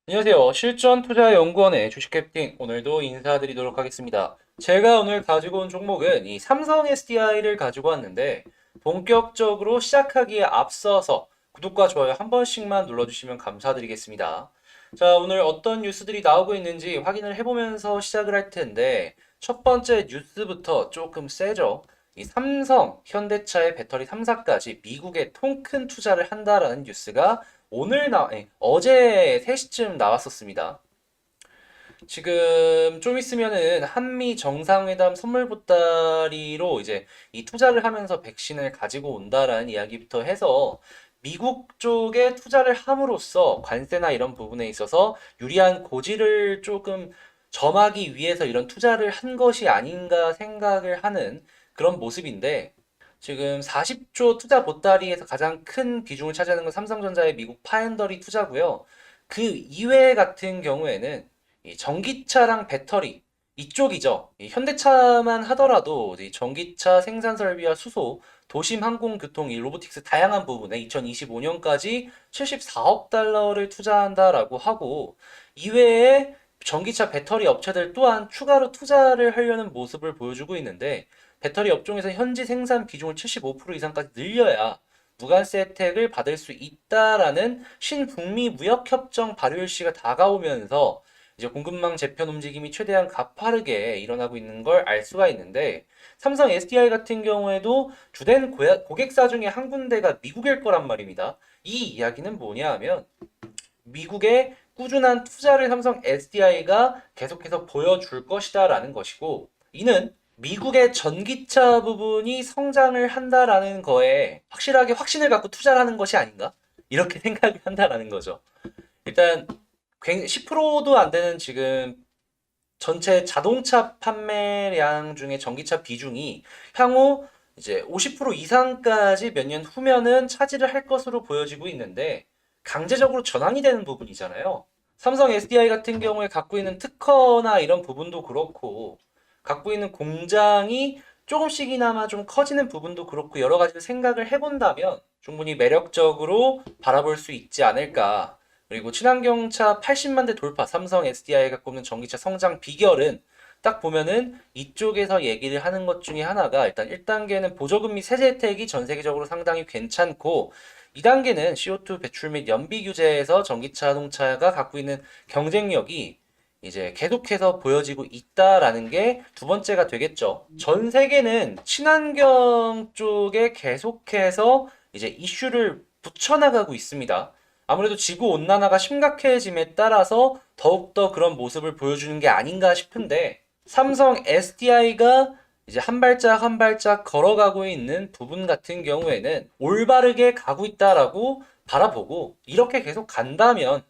안녕하세요. 실전투자연구원의 주식캡틴 오늘도 인사드리도록 하겠습니다. 제가 오늘 가지고 온 종목은 이 삼성 SDI를 가지고 왔는데 본격적으로 시작하기에 앞서서 구독과 좋아요 한 번씩만 눌러주시면 감사드리겠습니다. 자, 오늘 어떤 뉴스들이 나오고 있는지 확인을 해보면서 시작을 할 텐데 첫 번째 뉴스부터 조금 세죠. 이 삼성, 현대차의 배터리 3사까지 미국에 통큰 투자를 한다라는 뉴스가 어제 3시쯤 나왔었습니다. 지금 좀 있으면은 한미 정상회담 선물 보따리로 이제 이 투자를 하면서 백신을 가지고 온다라는 이야기부터 해서 미국 쪽에 투자를 함으로써 관세나 이런 부분에 있어서 유리한 고지를 조금 점하기 위해서 이런 투자를 한 것이 아닌가 생각을 하는 그런 모습인데 지금 40조 투자 보따리에서 가장 큰 비중을 차지하는 건 삼성전자의 미국 파앤더리 투자고요. 그 이외 같은 경우에는 이 전기차랑 배터리 이쪽이죠. 이 현대차만 하더라도 이 전기차 생산 설비와 수소, 도심 항공교통, 이 로보틱스 다양한 부분에 2025년까지 74억 달러를 투자한다라고 하고 이외에 전기차 배터리 업체들 또한 추가로 투자를 하려는 모습을 보여주고 있는데 배터리 업종에서 현지 생산 비중을 75% 이상까지 늘려야 무관세 혜택을 받을 수 있다라는 신북미 무역협정 발효 일시가 다가오면서 이제 공급망 재편 움직임이 최대한 가파르게 일어나고 있는 걸 알 수가 있는데 삼성 SDI 같은 경우에도 주된 고객사 중에 한 군데가 미국일 거란 말입니다. 이 이야기는 뭐냐 하면 미국의 꾸준한 투자를 삼성 SDI가 계속해서 보여줄 것이다라는 것이고 이는 미국의 전기차 부분이 성장을 한다라는 거에 확실하게 확신을 갖고 투자를 하는 것이 아닌가? 이렇게 생각을 한다라는 거죠. 일단 10%도 안 되는 지금 전체 자동차 판매량 중에 전기차 비중이 향후 이제 50% 이상까지 몇 년 후면은 차지를 할 것으로 보여지고 있는데 강제적으로 전환이 되는 부분이잖아요. 삼성 SDI 같은 경우에 갖고 있는 특허나 이런 부분도 그렇고 갖고 있는 공장이 조금씩이나마 좀 커지는 부분도 그렇고 여러 가지를 생각을 해본다면 충분히 매력적으로 바라볼 수 있지 않을까. 그리고 친환경차 80만 대 돌파 삼성 SDI가 꼽는 전기차 성장 비결은 딱 보면은 이쪽에서 얘기를 하는 것 중에 하나가 일단 1단계는 보조금 및 세제 혜택이 전 세계적으로 상당히 괜찮고 2단계는 CO2 배출 및 연비 규제에서 전기차 자동차가 갖고 있는 경쟁력이 이제 계속해서 보여지고 있다라는 게 두 번째가 되겠죠. 전 세계는 친환경 쪽에 계속해서 이제 이슈를 붙여나가고 있습니다. 아무래도 지구 온난화가 심각해짐에 따라서 더욱더 그런 모습을 보여주는 게 아닌가 싶은데 삼성 SDI가 이제 한 발짝 한 발짝 걸어가고 있는 부분 같은 경우에는 올바르게 가고 있다라고 바라보고 이렇게 계속 간다면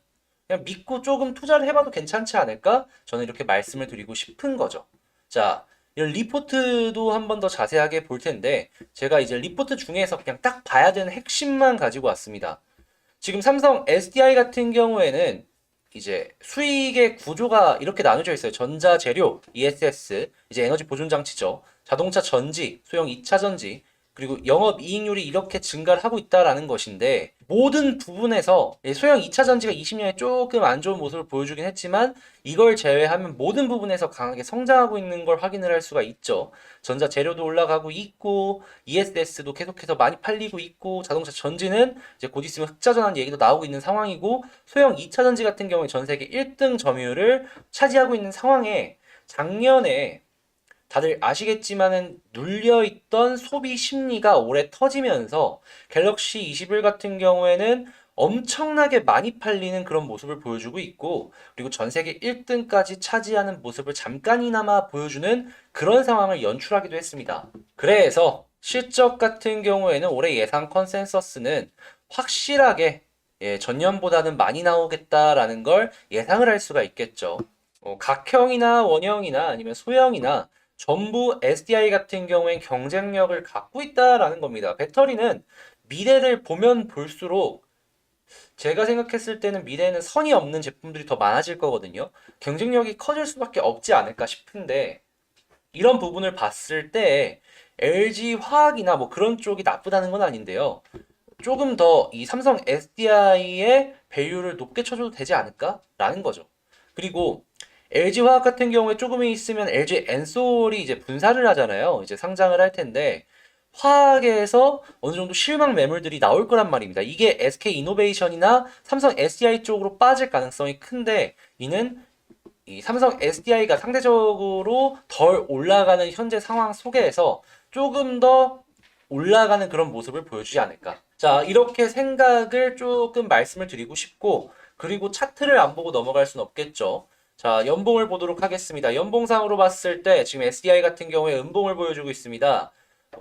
그냥 믿고 조금 투자를 해봐도 괜찮지 않을까? 저는 이렇게 말씀을 드리고 싶은 거죠. 자, 이런 리포트도 한 번 더 자세하게 볼 텐데 제가 이제 리포트 중에서 그냥 딱 봐야 되는 핵심만 가지고 왔습니다. 지금 삼성 SDI 같은 경우에는 이제 수익의 구조가 이렇게 나눠져 있어요. 전자재료, ESS, 이제 에너지 보존 장치죠. 자동차 전지, 소형 2차 전지, 그리고 영업이익률이 이렇게 증가를 하고 있다라는 것인데 모든 부분에서 소형 2차 전지가 20년에 조금 안 좋은 모습을 보여주긴 했지만 이걸 제외하면 모든 부분에서 강하게 성장하고 있는 걸 확인을 할 수가 있죠. 전자 재료도 올라가고 있고 ESS도 계속해서 많이 팔리고 있고 자동차 전지는 이제 곧 있으면 흑자 전환 얘기도 나오고 있는 상황이고 소형 2차 전지 같은 경우에 전 세계 1등 점유율을 차지하고 있는 상황에 작년에 다들 아시겠지만은 눌려있던 소비 심리가 올해 터지면서 갤럭시 21 같은 경우에는 엄청나게 많이 팔리는 그런 모습을 보여주고 있고 그리고 전 세계 1등까지 차지하는 모습을 잠깐이나마 보여주는 그런 상황을 연출하기도 했습니다. 그래서 실적 같은 경우에는 올해 예상 컨센서스는 확실하게 전년보다는 많이 나오겠다라는 걸 예상을 할 수가 있겠죠. 각형이나 원형이나 아니면 소형이나 전부 SDI 같은 경우엔 경쟁력을 갖고 있다라는 겁니다. 배터리는 미래를 보면 볼수록 제가 생각했을 때는 미래에는 선이 없는 제품들이 더 많아질 거거든요. 경쟁력이 커질 수밖에 없지 않을까 싶은데 이런 부분을 봤을 때 LG 화학이나 뭐 그런 쪽이 나쁘다는 건 아닌데요. 조금 더 이 삼성 SDI의 밸류를 높게 쳐줘도 되지 않을까라는 거죠. 그리고 LG화학 같은 경우에 조금 있으면 LG 엔솔이 이제 분사를 하잖아요. 이제 상장을 할 텐데 화학에서 어느 정도 실망 매물들이 나올 거란 말입니다. 이게 SK이노베이션이나 삼성 SDI 쪽으로 빠질 가능성이 큰데 이는 이 삼성 SDI가 상대적으로 덜 올라가는 현재 상황 속에서 조금 더 올라가는 그런 모습을 보여주지 않을까. 자, 이렇게 생각을 조금 말씀을 드리고 싶고, 그리고 차트를 안 보고 넘어갈 순 없겠죠. 자, 연봉을 보도록 하겠습니다. 연봉상으로 봤을 때 지금 SDI 같은 경우에 음봉을 보여주고 있습니다.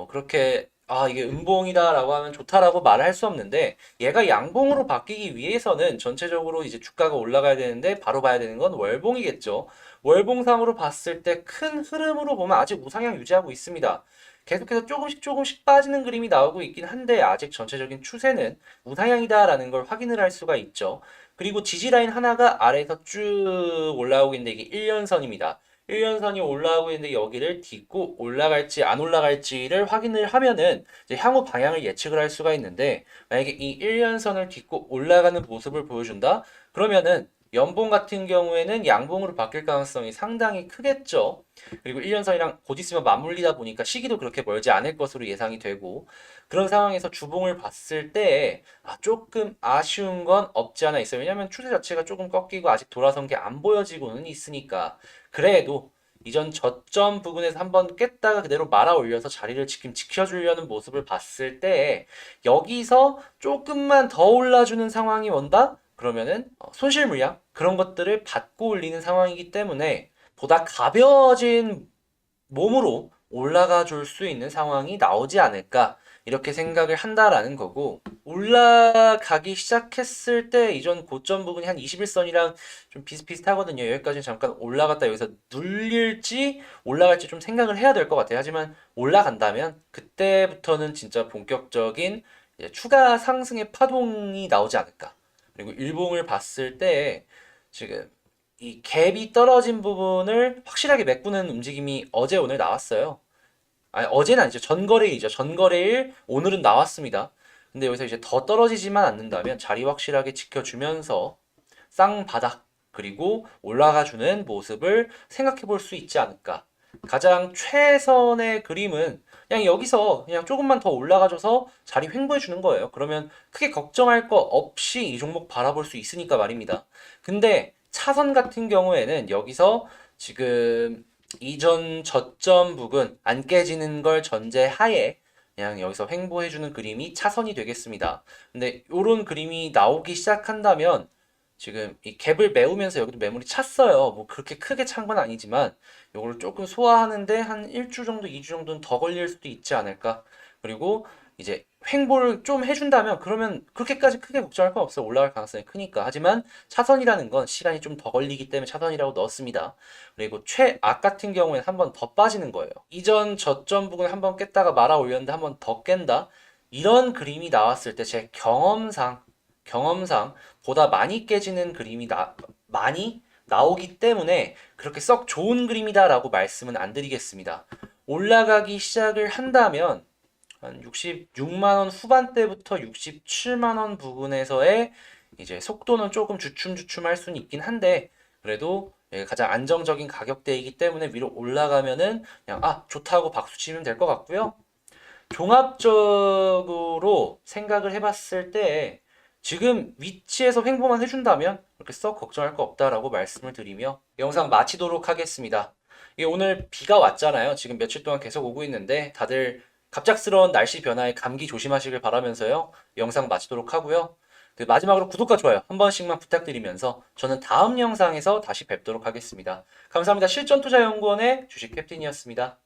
그렇게 이게 음봉이다라고 하면 좋다라고 말을 할 수 없는데 얘가 양봉으로 바뀌기 위해서는 전체적으로 이제 주가가 올라가야 되는데 바로 봐야 되는 건 월봉이겠죠. 월봉상으로 봤을 때 큰 흐름으로 보면 아직 우상향 유지하고 있습니다. 계속해서 조금씩 조금씩 빠지는 그림이 나오고 있긴 한데 아직 전체적인 추세는 우상향이다라는 걸 확인을 할 수가 있죠. 그리고 지지라인 하나가 아래에서 쭉 올라오고 있는데 이게 1년선입니다. 1년선이 올라오고 있는데 여기를 딛고 올라갈지 안 올라갈지를 확인을 하면은 이제 향후 방향을 예측을 할 수가 있는데 만약에 이 1년선을 딛고 올라가는 모습을 보여준다? 그러면은 연봉 같은 경우에는 양봉으로 바뀔 가능성이 상당히 크겠죠. 그리고 1년선이랑 곧 있으면 맞물리다 보니까 시기도 그렇게 멀지 않을 것으로 예상이 되고 그런 상황에서 주봉을 봤을 때 조금 아쉬운 건 없지 않아 있어요. 왜냐면 추세 자체가 조금 꺾이고 아직 돌아선 게 안 보여지고는 있으니까 그래도 이전 저점 부분에서 한번 깼다가 그대로 말아 올려서 자리를 지금 지켜주려는 모습을 봤을 때 여기서 조금만 더 올라주는 상황이 온다? 그러면은 손실 물량 그런 것들을 받고 올리는 상황이기 때문에 보다 가벼워진 몸으로 올라가 줄 수 있는 상황이 나오지 않을까 이렇게 생각을 한다라는 거고 올라가기 시작했을 때 이전 고점 부분이 한 21선이랑 좀 비슷비슷하거든요. 여기까지는 잠깐 올라갔다 여기서 눌릴지 올라갈지 좀 생각을 해야 될 것 같아요. 하지만 올라간다면 그때부터는 진짜 본격적인 추가 상승의 파동이 나오지 않을까. 그리고 일봉을 봤을 때 지금 이 갭이 떨어진 부분을 확실하게 메꾸는 움직임이 어제 오늘 나왔어요. 아니 어제는 아니죠. 전거래일이죠. 전거래일 오늘은 나왔습니다. 근데 여기서 이제 더 떨어지지만 않는다면 자리 확실하게 지켜주면서 쌍바닥 그리고 올라가주는 모습을 생각해 볼 수 있지 않을까. 가장 최선의 그림은 그냥 여기서 그냥 조금만 더 올라가줘서 자리 횡보해 주는 거예요. 그러면 크게 걱정할 거 없이 이 종목 바라볼 수 있으니까 말입니다. 근데 차선 같은 경우에는 여기서 지금 이전 저점 부근 안 깨지는 걸 전제하에 그냥 여기서 횡보해주는 그림이 차선이 되겠습니다. 근데 이런 그림이 나오기 시작한다면 지금 이 갭을 메우면서 여기도 매물이 찼어요. 뭐 그렇게 크게 찬 건 아니지만 이거를 조금 소화하는데 한 1주 정도, 2주 정도는 더 걸릴 수도 있지 않을까. 그리고 이제 횡보를 좀 해준다면 그러면 그렇게까지 크게 걱정할 건 없어요. 올라갈 가능성이 크니까. 하지만 차선이라는 건 시간이 좀 더 걸리기 때문에 차선이라고 넣었습니다. 그리고 최악 같은 경우에는 한 번 더 빠지는 거예요. 이전 저점 부분 한 번 깼다가 말아 올렸는데 한 번 더 깬다. 이런 그림이 나왔을 때 제 경험상 보다 많이 깨지는 그림이 많이 나오기 때문에 그렇게 썩 좋은 그림이다라고 말씀은 안 드리겠습니다. 올라가기 시작을 한다면 한 66만 원 후반대부터 67만 원 부근에서의 이제 속도는 조금 주춤주춤할 수는 있긴 한데 그래도 가장 안정적인 가격대이기 때문에 위로 올라가면은 그냥 좋다고 박수 치면 될 것 같고요. 종합적으로 생각을 해봤을 때 지금 위치에서 횡보만 해준다면 그렇게 썩 걱정할 거 없다라고 말씀을 드리며 영상 마치도록 하겠습니다. 이게 오늘 비가 왔잖아요. 지금 며칠 동안 계속 오고 있는데 다들 갑작스러운 날씨 변화에 감기 조심하시길 바라면서요. 영상 마치도록 하고요. 마지막으로 구독과 좋아요 한 번씩만 부탁드리면서 저는 다음 영상에서 다시 뵙도록 하겠습니다. 감사합니다. 실전투자연구원의 주식캡틴이었습니다.